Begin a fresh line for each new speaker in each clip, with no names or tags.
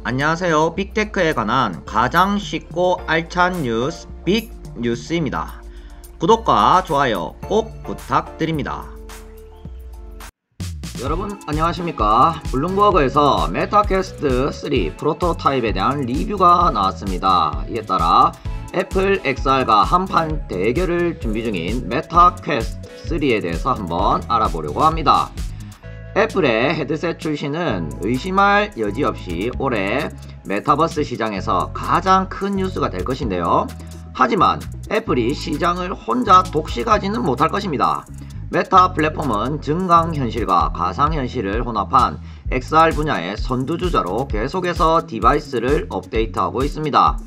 안녕하세요. 빅테크에 관한 가장 쉽고 알찬 뉴스 빅뉴스입니다. 구독과 좋아요 꼭 부탁드립니다. 여러분 안녕하십니까. 블룸버그에서 메타퀘스트 3 프로토타입에 대한 리뷰가 나왔습니다. 이에 따라 애플 XR과 한판 대결을 준비 중인 메타퀘스트 3에 대해서 한번 알아보려고 합니다. 애플의 헤드셋 출시는 의심할 여지 없이 올해 메타버스 시장에서 가장 큰 뉴스가 될 것인데요. 하지만 애플이 시장을 혼자 독식하지는 못할 것입니다. 메타 플랫폼은 증강현실과 가상현실을 혼합한 XR 분야의 선두주자로 계속해서 디바이스를 업데이트하고 있습니다.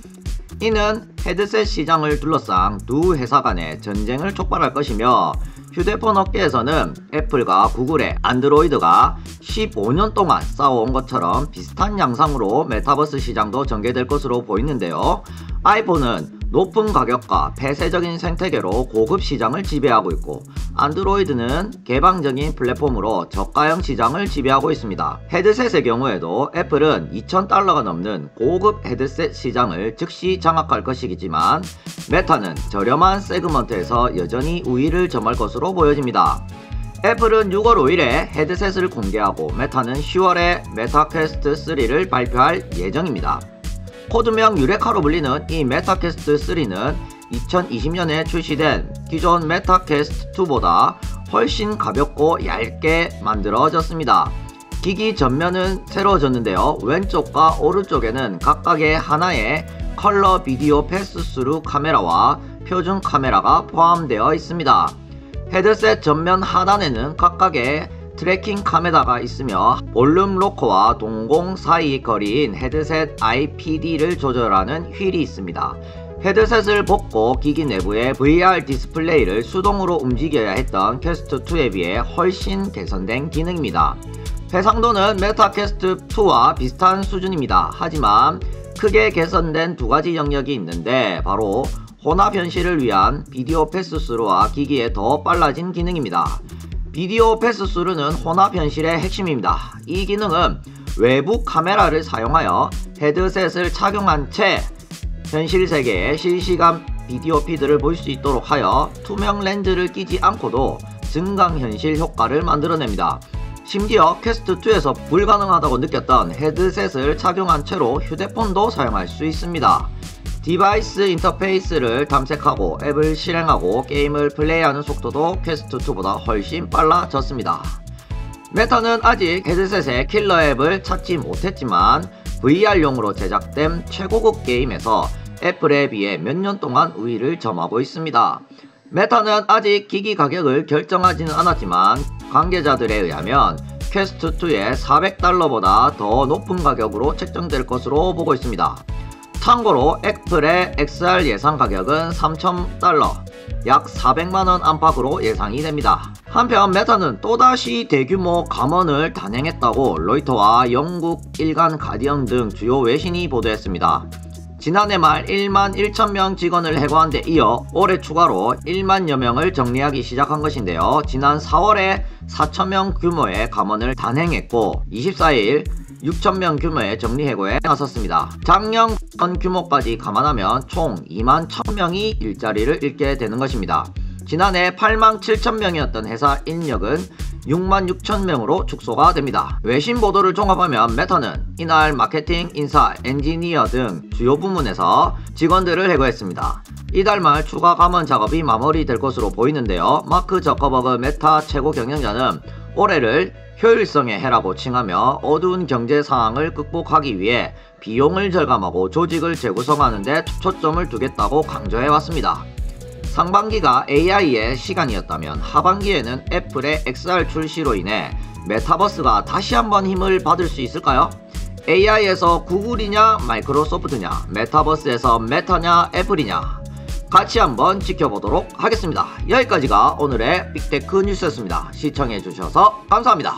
이는 헤드셋 시장을 둘러싼 두 회사 간의 전쟁을 촉발할 것이며, 휴대폰 업계에서는 애플과 구글의 안드로이드가 15년 동안 싸워온 것처럼 비슷한 양상으로 메타버스 시장도 전개될 것으로 보이는데요. 아이폰은 높은 가격과 폐쇄적인 생태계로 고급 시장을 지배하고 있고, 안드로이드는 개방적인 플랫폼으로 저가형 시장을 지배하고 있습니다. 헤드셋의 경우에도 애플은 $2,000가 넘는 고급 헤드셋 시장을 즉시 장악할 것이지만, 메타는 저렴한 세그먼트에서 여전히 우위를 점할 것으로 보여집니다. 애플은 6월 5일에 헤드셋을 공개하고, 메타는 10월에 메타퀘스트 3를 발표할 예정입니다. 코드명 유레카로 불리는 이 메타퀘스트 3는 2020년에 출시된 기존 메타퀘스트 2보다 훨씬 가볍고 얇게 만들어졌습니다. 기기 전면은 새로워졌는데요. 왼쪽과 오른쪽에는 각각의 하나의 컬러 비디오 패스스루 카메라와 표준 카메라가 포함되어 있습니다. 헤드셋 전면 하단에는 각각의 트래킹 카메라가 있으며, 볼륨 로커와 동공 사이 거리인 헤드셋 IPD를 조절하는 휠이 있습니다. 헤드셋을 벗고 기기 내부의 VR 디스플레이를 수동으로 움직여야 했던 퀘스트 2에 비해 훨씬 개선된 기능입니다. 해상도는 메타퀘스트 2와 비슷한 수준입니다. 하지만 크게 개선된 두 가지 영역이 있는데, 바로 혼합 현실을 위한 비디오 패스스루와 기기에 더 빨라진 기능입니다. 비디오 패스스루는 혼합 현실의 핵심입니다. 이 기능은 외부 카메라를 사용하여 헤드셋을 착용한 채 현실 세계의 실시간 비디오 피드를 볼 수 있도록 하여 투명 렌즈를 끼지 않고도 증강현실 효과를 만들어냅니다. 심지어 퀘스트2에서 불가능하다고 느꼈던 헤드셋을 착용한 채로 휴대폰도 사용할 수 있습니다. 디바이스 인터페이스를 탐색하고 앱을 실행하고 게임을 플레이하는 속도도 퀘스트2보다 훨씬 빨라졌습니다. 메타는 아직 헤드셋의 킬러 앱을 찾지 못했지만, VR용으로 제작된 최고급 게임에서 애플에 비해 몇 년 동안 우위를 점하고 있습니다. 메타는 아직 기기 가격을 결정하지는 않았지만, 관계자들에 의하면 퀘스트2의 $400보다 더 높은 가격으로 책정될 것으로 보고 있습니다. 참고로 애플의 XR 예상 가격은 $3,000, 약 400만원 안팎으로 예상이 됩니다. 한편 메타는 또다시 대규모 감원을 단행했다고 로이터와 영국 일간 가디언 등 주요 외신이 보도했습니다. 지난해 말 1만 1천명 직원을 해고한 데 이어 올해 추가로 1만여 명을 정리하기 시작한 것인데요. 지난 4월에 4천명 규모의 감원을 단행했고, 24일 6천명 규모의 정리해고에 나섰습니다. 작년 규모까지 감안하면 총 2만 1,000명이 일자리를 잃게 되는 것입니다. 지난해 8만 7천명이었던 회사 인력은 6만 6천명으로 축소가 됩니다. 외신 보도를 종합하면 메타는 이날 마케팅, 인사, 엔지니어 등 주요 부문에서 직원들을 해고했습니다. 이달 말 추가 감원 작업이 마무리될 것으로 보이는데요. 마크 저커버그 메타 최고 경영자는 올해를 효율성의 해라고 칭하며, 어두운 경제 상황을 극복하기 위해 비용을 절감하고 조직을 재구성하는 데 초점을 두겠다고 강조해왔습니다. 상반기가 AI의 시간이었다면 하반기에는 애플의 XR 출시로 인해 메타버스가 다시 한번 힘을 받을 수 있을까요? AI에서 구글이냐 마이크로소프트냐, 메타버스에서 메타냐 애플이냐, 같이 한번 지켜보도록 하겠습니다. 여기까지가 오늘의 빅테크 뉴스였습니다. 시청해주셔서 감사합니다.